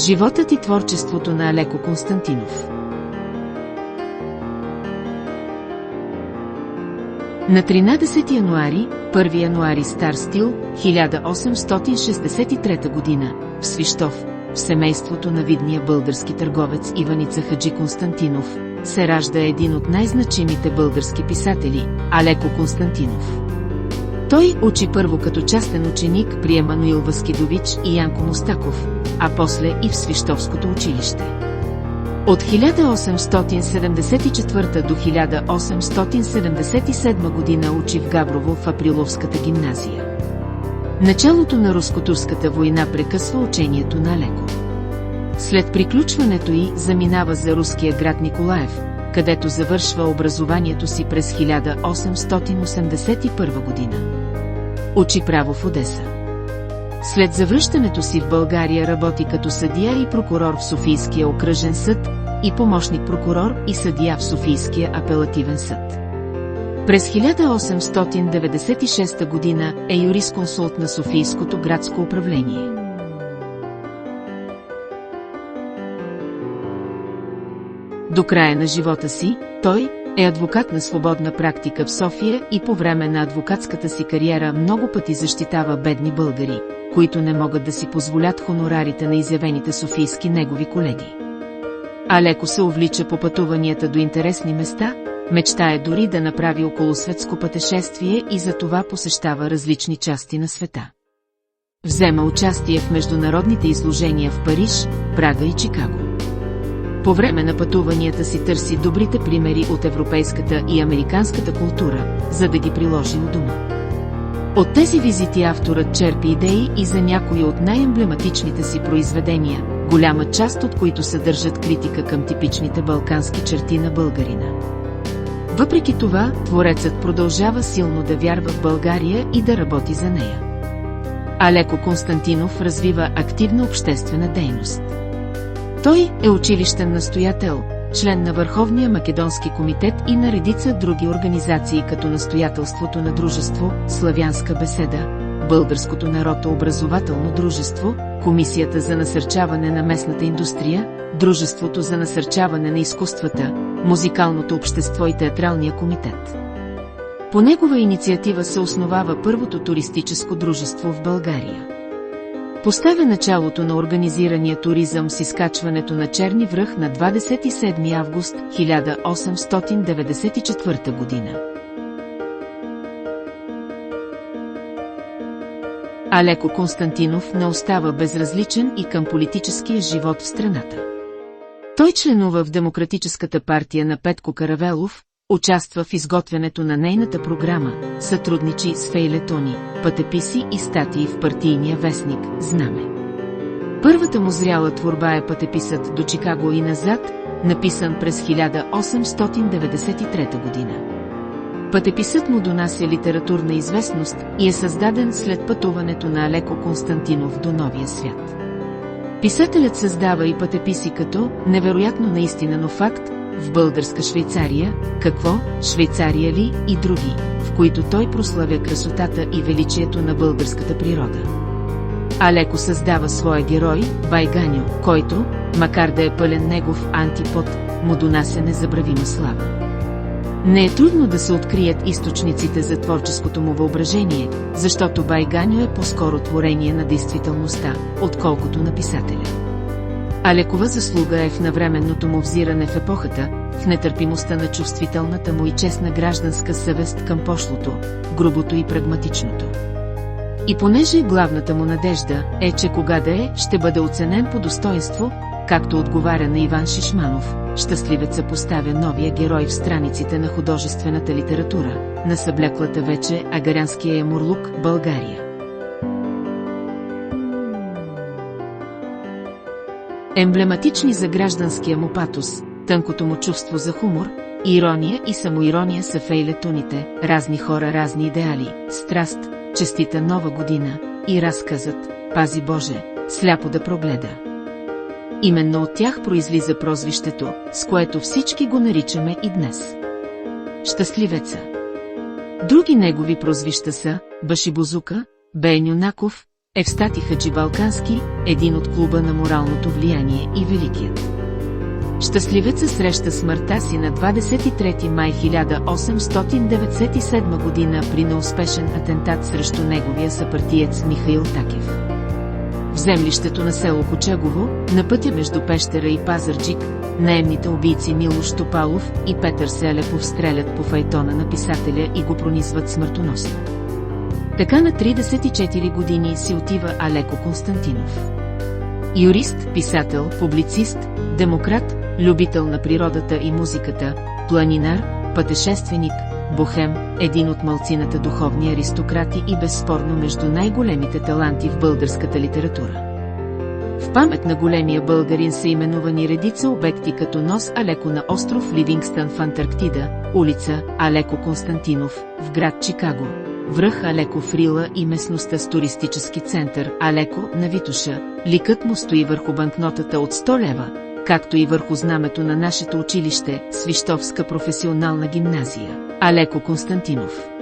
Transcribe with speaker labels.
Speaker 1: Животът и творчеството на Алеко Константинов. На 13 януари, 1 януари Стар стил, 1863 година, в Свищов, в семейството на видния български търговец Иваница Хаджи Константинов, се ражда един от най-значимите български писатели, Алеко Константинов. Той учи първо като частен ученик при Емануил Васкидович и Янко Мустаков, а после и в Свищовското училище. От 1874 до 1877 година учи в Габрово в Априловската гимназия. Началото на руско-турската война прекъсва учението на Алеко. След приключването й заминава за руския град Николаев, където завършва образованието си през 1881 година. Учи право в Одеса. След завръщането си в България работи като съдия и прокурор в Софийския окръжен съд и помощник прокурор и съдия в Софийския апелативен съд. През 1896 година е юрисконсулт на Софийското градско управление. До края на живота си, той е адвокат на свободна практика в София и по време на адвокатската си кариера много пъти защитава бедни българи, които не могат да си позволят хонорарите на изявените софийски негови колеги. Алеко се увлича по пътуванията до интересни места, мечтае дори да направи околосветско пътешествие и за това посещава различни части на света. Взема участие в международните изложения в Париж, Прага и Чикаго. По време на пътуванията си търси добрите примери от европейската и американската култура, за да ги приложи у дома. От тези визити авторът черпи идеи и за някои от най-емблематичните си произведения, голяма част от които съдържат критика към типичните балкански черти на българина. Въпреки това, творецът продължава силно да вярва в България и да работи за нея. Алеко Константинов развива активна обществена дейност. Той е училищен настоятел, член на Върховния македонски комитет и на редица други организации като Настоятелството на дружество, Славянска беседа, Българското народообразователно дружество, Комисията за насърчаване на местната индустрия, Дружеството за насърчаване на изкуствата, Музикалното общество и Театралния комитет. По негова инициатива се основава първото туристическо дружество в България. Поставя началото на организирания туризъм с изкачването на Черни връх на 27 август 1894 година. Алеко Константинов не остава безразличен и към политическия живот в страната. Той членува в Демократическата партия на Петко Каравелов, участва в изготвянето на нейната програма, сътрудничи с фейлетони, пътеписи и статии в партийния вестник «Знаме». Първата му зряла творба е пътеписът «До Чикаго и назад», написан през 1893 година. Пътеписът му донася литературна известност и е създаден след пътуването на Алеко Константинов до Новия свят. Писателят създава и пътеписи като «Невероятно наистина, но факт», в българска Швейцария, «Какво, Швейцария ли?» и други, в които той прославя красотата и величието на българската природа. Алеко създава своя герой, Байганьо, който, макар да е пълен негов антипод, му донася незабравима слава. Не е трудно да се открият източниците за творческото му въображение, защото Байганьо е по-скоро творение на действителността, отколкото на писателя. Алекова заслуга е в навременното му взиране в епохата, в нетърпимостта на чувствителната му и честна гражданска съвест към пошлото, грубото и прагматичното. И понеже главната му надежда е, че кога да е, ще бъде оценен по достоинство, както отговаря на Иван Шишманов, щастливеца поставя новия герой в страниците на художествената литература, на събляклата вече агарянския ямурлук България. Емблематични за гражданския му патос, тънкото му чувство за хумор, ирония и самоирония са фейлетоните, разни хора, разни идеали, страст, честита нова година и разказът «Пази Боже, сляпо да прогледа». Именно от тях произлиза прозвището, с което всички го наричаме и днес. Щастливеца. Други негови прозвища са Башибозука, Бейнюнаков, Евстати Хаджибалкански, един от клуба на моралното влияние и великият. Щастливеца среща смъртта си на 23 май 1897 година при неуспешен атентат срещу неговия съпартиец Михаил Такев. В землището на село Кочегово, на пътя между Пещера и Пазарджик, наемните убийци Милош Топалов и Петър Селепов стрелят по файтона на писателя и го пронизват смъртоносно. Така на 34 години си отива Алеко Константинов. Юрист, писател, публицист, демократ, любител на природата и музиката, планинар, пътешественик, бохем, един от малцината духовни аристократи и безспорно между най-големите таланти в българската литература. В памет на големия българин са именувани редица обекти като нос Алеко на остров Ливингстън в Антарктида, улица Алеко Константинов в град Чикаго, връх Алеко в Рила и местността с туристически център Алеко на Витоша. Ликът му стои върху банкнотата от 100 лева, както и върху знамето на нашето училище, Свищовска професионална гимназия, Алеко Константинов.